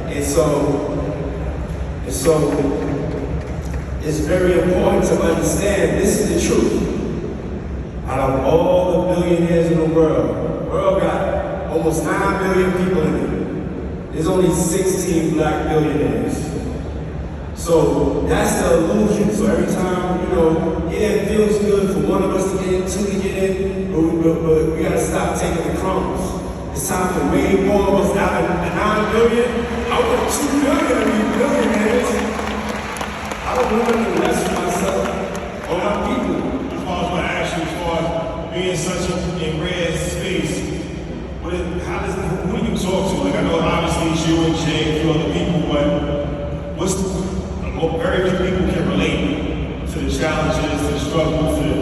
And so it's very important to understand this is the truth. Out of all the billionaires in the world got almost 9 billion people in it. There's only 16 black billionaires. So that's the illusion. So every time, it feels good for one of us to get in, two to get in, but we gotta stop taking the crumbs. It's time for way more of us out of the 9 billion. I want 2 billion to be billionaires. I don't want to less for myself or my people. As far as my action, as far as being such a rare space, who do you talk to? Like I know obviously it's you and Jay and a few other people, but very few people can relate to the challenges, to the struggles, to the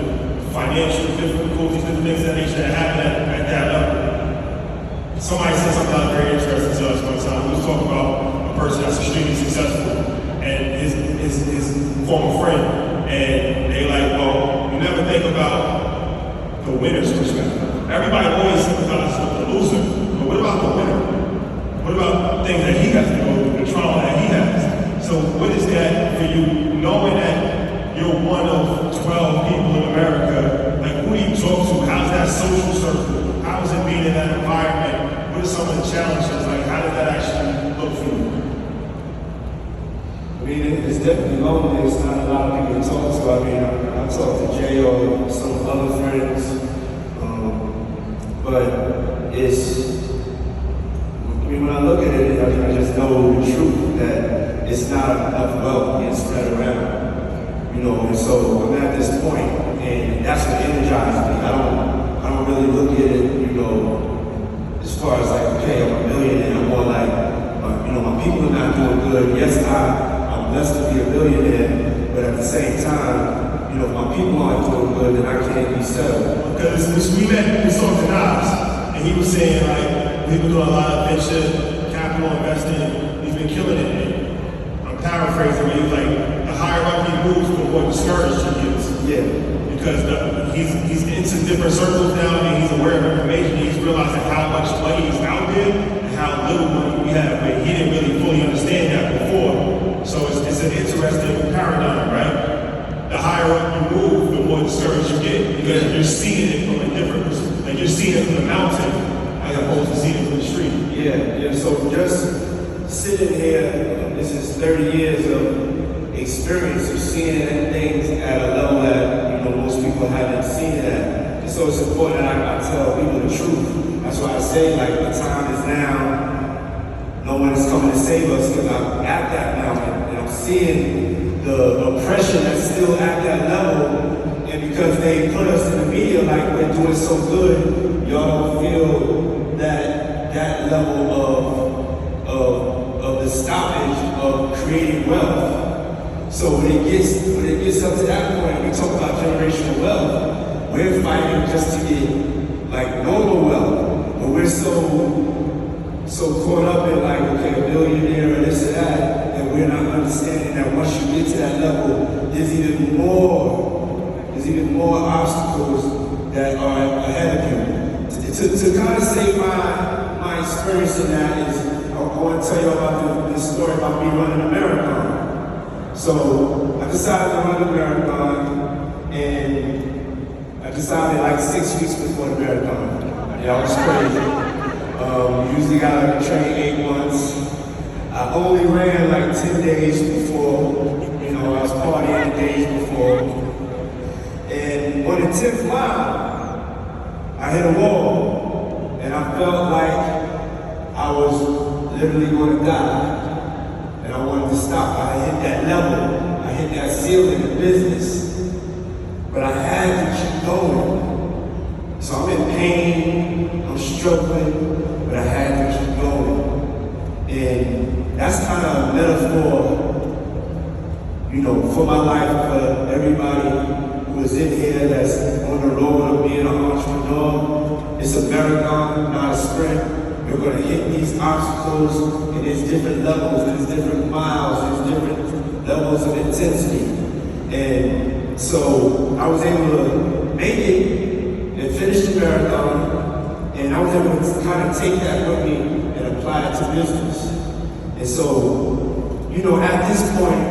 financial difficulties, different things that happen at that level. Somebody said something that was very interesting to us one time. We was talking about a person that's extremely successful and his former friend, and they like, well, you never think about the winner's perspective. Everybody always sympathizes with the loser, but what about the winner? What about things that he has to go through, the trauma that he has? So what is that for you, knowing that you're one of 12 people in America? Like, who do you talk to? How's that social circle? How is it being in that environment? What are some of the challenges? Like, how does that actually look for you? I mean, it's definitely lonely. It's not a lot of people to talk to. I mean, I talk to Jay or some other friends, but when I look at it, I just know the truth that it's not enough wealth being spread around, and so I'm at this point, and that's what energizes me. I don't really look at it, as far as like, okay, I'm a millionaire. I'm more like, my people are not doing good. Yes, I'm blessed to be a billionaire, but at the same time, my people aren't doing good, then I can't be settled. Because we saw the Nas, and he was saying like he was doing a lot of venture capital investing. He's been killing it. And I'm paraphrasing, but he's like the higher up he moves, the more discouraged he is. Yeah. Because he's into different circles now, and he's aware of information. He's realizing how much money is out there and how little money we have. But he didn't really fully understand that before. So it's an interesting paradigm, right? The higher up you move, the more discouraged you get because you're seeing it from a different perspective. Like you're seeing it from the mountain as opposed to seeing it from the street. Yeah. So just sitting here, this is 30 years of experience of seeing things at a level that most people haven't seen it at. And so it's important that I tell people the truth. That's why I say like the time is now. No one is coming to save us because I'm at that mountain and I'm seeing the oppression that's still at that level. And because they put us in the media like we're doing so good, y'all don't feel that level of the stoppage of creating wealth. So when it gets up to that point, we talk about generational wealth, we're fighting just to get like normal wealth, but we're so caught up in like, okay, a billionaire or this or that we're not understanding that once you get to that level, there's even more obstacles that are ahead of you. To kind of say my experience in that is, I want to tell you about this story about me running a marathon. So I decided to run a marathon, and I decided like 6 weeks before the marathon. Yeah, I was crazy. Usually gotta train 8 months. I only ran like 10 days before, I was partying the days before. And on the 10th mile, I hit a wall, and I felt like I was literally gonna die. And I wanted to stop. I hit that level. I hit that ceiling in business. But I had to keep going. So I'm in pain, I'm struggling, but I had to keep going. And that's kind of a metaphor, for my life, for everybody who is in here that's on the road of being an entrepreneur. It's a marathon, not a sprint. You're going to hit these obstacles, and there's different levels, there's different miles, there's different levels of intensity. And so I was able to make it and finish the marathon, and I was able to kind of take that with me and apply it to business. And so, at this point,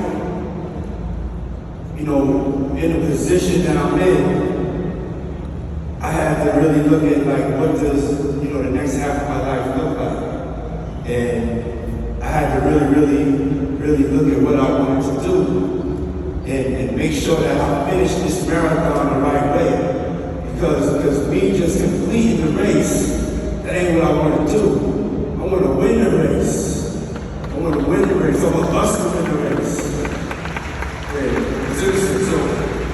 in the position that I'm in, I had to really look at like, what does, the next half of my life look like? And I had to really look at what I wanted to do and make sure that I finish this marathon the right way. Because me just completing the race, that ain't what I want to do. I want to win the race. I want to win the race. I'm a bust to win the race. So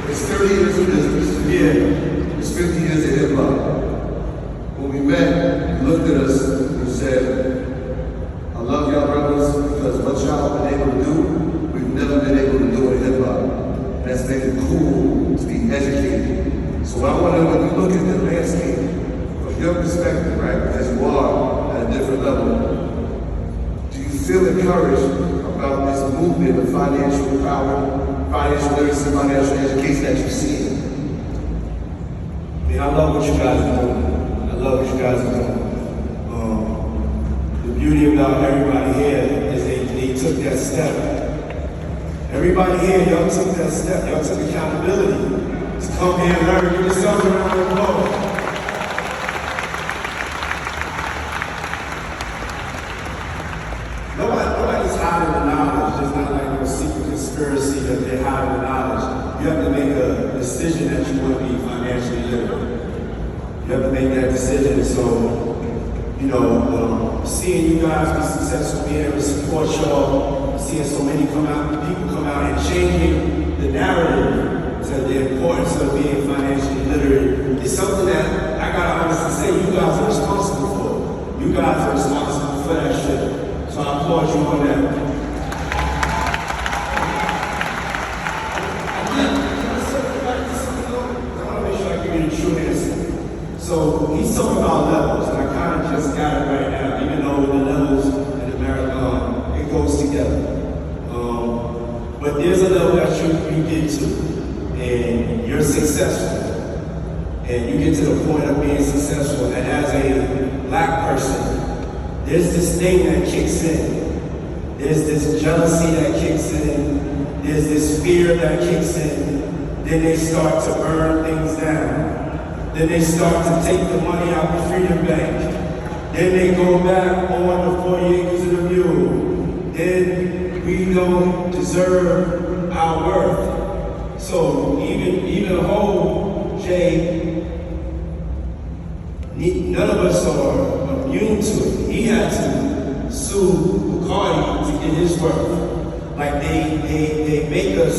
it's 30 years of business. Yeah. It's 50 years of hip hop. When we met, you looked at us and you said, I love y'all brothers because what y'all have been able to do, we've never been able to do in hip hop. And that's made it cool to be educated. So I want to know, when you look at the landscape, from your perspective, right, because you are at a different level, do you feel encouraged about this movement of financial power, financial literacy, financial education that you see? I love what you guys are doing. I love what you guys are doing. The beauty about everybody here is they took that step. Everybody here, y'all took that step. Y'all took accountability to come here and learn. Give yourselves a round of applause. Nobody's hiding the knowledge. There's not like no secret conspiracy that they're hiding the knowledge. You have to make a decision that you want to be financially literate. You have to make that decision. So, seeing you guys be successful, being able to support y'all, seeing so many people come out and changing the narrative to the importance of being financially literate is something that I gotta honestly say you guys are responsible for. You guys are responsible for that shit. So I applaud you on that. he's talking about levels, and I kind of just got it right now, even though the levels in the marathon, it goes together. But there's a level that you get to, and you're successful. And you get to the point of being successful, and as a black person, there's this thing that kicks in. There's this jealousy that kicks in. There's this fear that kicks in. Then they start to burn things down. Then they start to take the money out the Freedom Bank. Then they go back on the 40 acres of the mule. Then we don't deserve our worth. So even whole Jay, none of us are immune to it. He had to sue Bacardi to get his worth. Like they make us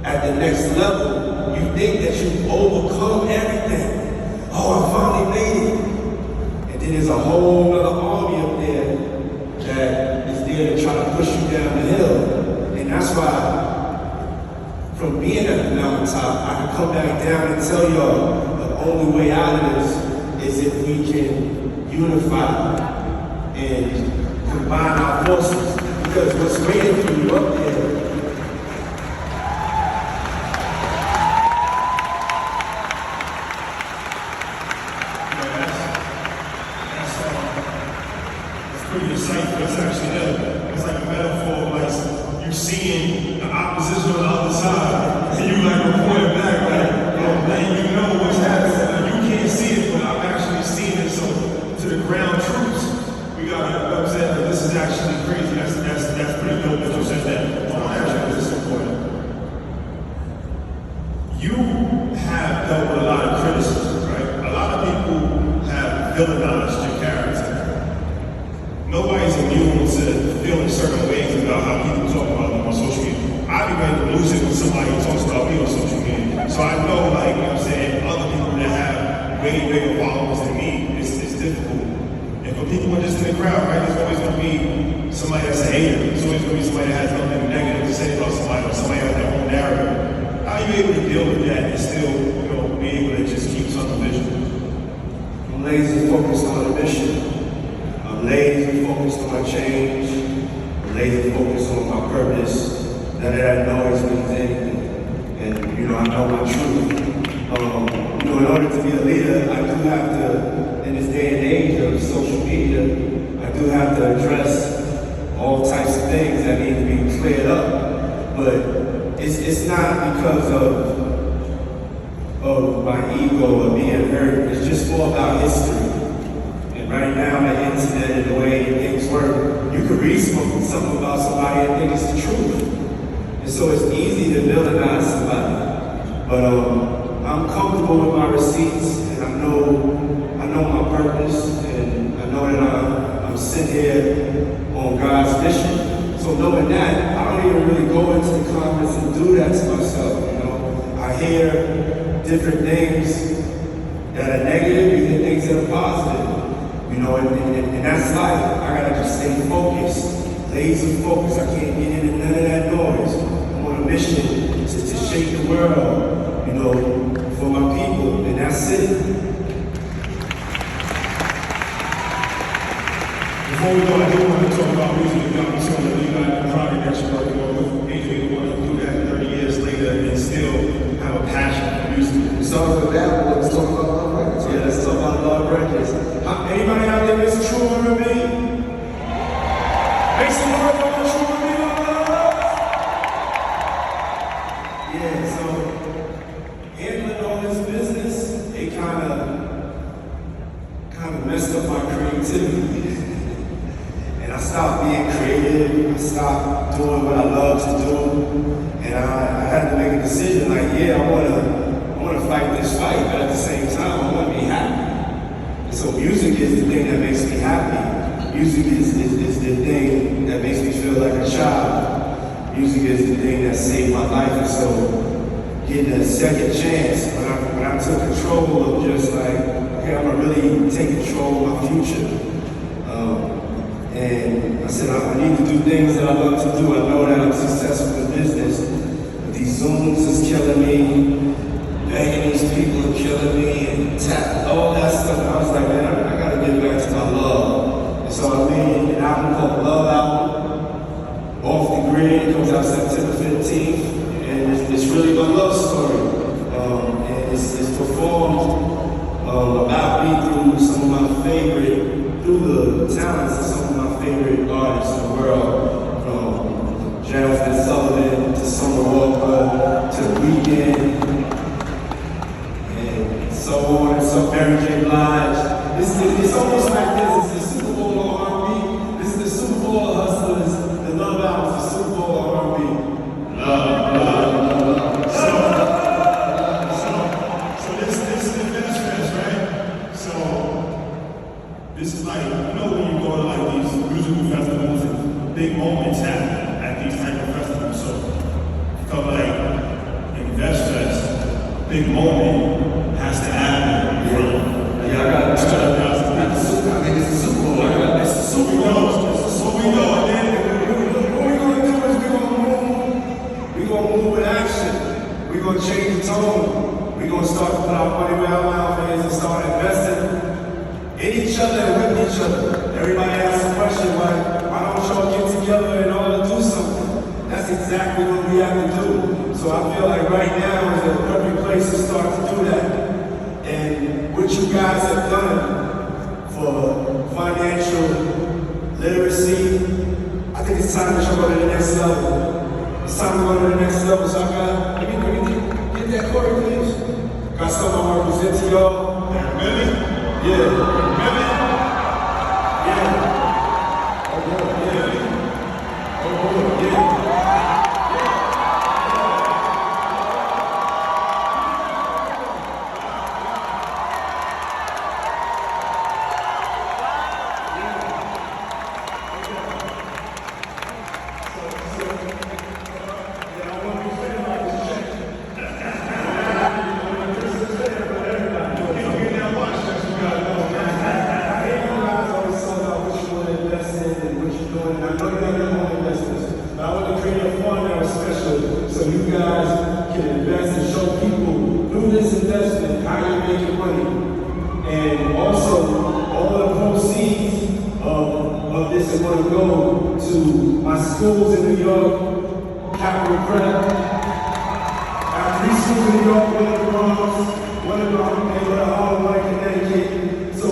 at the next level. You think that you overcome everything. Oh, I finally made it. And then there's a whole other army up there that is there to try to push you down the hill. And that's why from being at the mountaintop, I can come back down and tell y'all the only way out of this is if we can unify and combine our forces. Because what's waiting for you up there It's pretty insightful. It's actually it's like a metaphor of like you seeing the opposition on the other side, and you like reporting back, letting you know what's happening. You can't see it, but I'm actually seeing it. So to the ground troops, we got to upset that this is actually crazy. That's pretty dope that you said that. I want to ask you this is important. You have dealt with a lot of criticism, right? A lot of people have villainized your character. Nobody's immune to feeling certain ways about how people talk about them on social media. I'd be ready to lose it when somebody talks about me on social media. So I know, like, you know what I'm saying, other people that have way bigger followers than me, it's difficult. And for people who are just in the crowd, right, there's always going to be somebody that's a hater. There's always going to be somebody that has nothing negative to say about somebody, or somebody has their own narrative. How are you able to deal with that and still, be able to just keep something vision? I'm laser focused on the mission. I'm laser focused on my change. I'm laser focused on my purpose. None of that noise means anything. And I know my truth. In order to be a leader, I do have to, in this day and age of social media, I do have to address all types of things that need to be cleared up. But it's not because of my ego or being hurt. It's just more about history. And right now, the internet and the way things work, you can read something about somebody and think it's the truth. And so it's easy to villainize somebody. But I'm comfortable with my receipts, and I know my purpose, and I know that I'm sent here on God's mission. So knowing that, I don't even really go into the comments and do that to myself. I hear different things that are negative, you hear things that are positive. And that's life. I gotta just stay focused, laser focused. I can't get into none of that noise. I'm on a mission to shake the world, for my people, and that's it. Before we go, I do want to talk about music and the opportunity you got in the project that you're working on with Adrian. Want to do that 30 years later and still have a passion for music. We started with that, but let's talk about love records. Yeah, let's talk about love records. Anybody out there that's true with me? Make some noise for the true with me, love. Yeah, so handling all this business, it kind of messed up my creativity. And I stopped being creative. I stopped doing what I love to do. And I had to make a decision like, I want to fight this fight, but at the same time, I want to be happy. And so music is the thing that makes me happy. Music is the thing that makes me feel like a child. Music is the thing that saved my life. And so getting a second chance, when I took control of just like, okay, I'm gonna really take control of my future. And I said, I need to do things that I love to do. I know that I'm successful in business, but these Zooms is killing me. Begging these people are killing me, and all that stuff. Off the Grid. It comes out September 15th, and it's really my love story. And it's performed about me through some of my favorite, through the talents of some of my favorite artists in the world, from Jasmine Sullivan to Summer Walker to Weeknd, and so on and so Mary J. Blige. It's almost like this. It's the Super Bowl of R&B. This is the Super Bowl of hustlers. The Love Album is the Super Bowl of R&B. So this is the finish, right? So this is like, you know, when you go to like these musical festivals and big moments happen at these type of festivals. So felt like in Fest, big moment has to happen. Yeah, I got it. I mean, it's the Super Bowl. It's the Super Bowl. So we know, and then What we're gonna do is we're gonna move with action. We're gonna change the tone. We're gonna start to put our money where our mouth is and start investing in each other and with each other. Everybody asks the question, why don't y'all get together in order to do something? That's exactly what we have to do. So I feel like right now is the perfect place to start to do that. And what you guys have done for financial literacy, I think it's time that you go to the next level. It's time to go to the next level. So I got, let me get that Corey, please. Got something I want to present to y'all. really? Yeah. Really? Yeah. Oh, yeah. Yeah. Oh, yeah. So you guys can invest and show people through this investment how you're making money. And also, all the proceeds of this is going to go to my schools in New York, Capital Prep. I have 3 schools in New York, one in the Bronx, one in Brooklyn, one in Harlem, one in Connecticut. So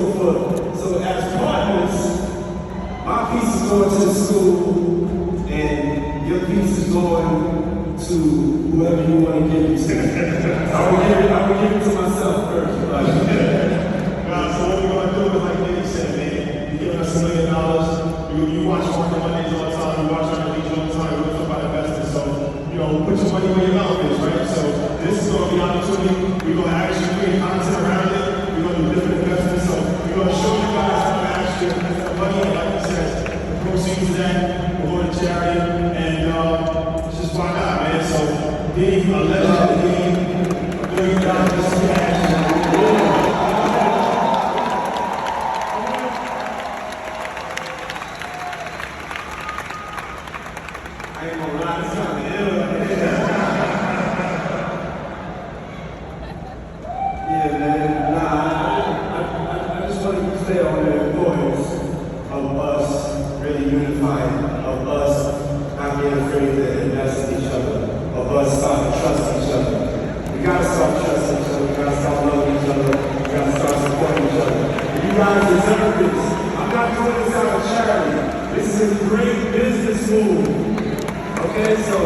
as partners, my piece is going to the school, and your piece is going to whoever you want to give it to. I will give it to myself first. Right? So what we're gonna do is like Diddy said, man, you're giving us $1 million. You watch Market Mondays all the time, you watch our leads all the time, we're talking about investors. So, you know, put your money where your mouth is, right? So this is gonna be an opportunity. We're gonna actually create content around it. We're gonna do different investments. So we're gonna show you guys how to actually invest the money. And like he says, the proceeds of that will go to charity. And just why not, man? So Diddy, a legend in the game, $1 billion cash. I ain't gonna lie, this kind of ill. Yeah, man. I just want to say on the importance of us really unifying, of us not being afraid to invest in each other, of us starting to trust each other. We gotta start trusting each other. We gotta start loving each other. We gotta start supporting each other. And you guys deserve this. I'm not doing this out of charity. This is a great business move. Okay, so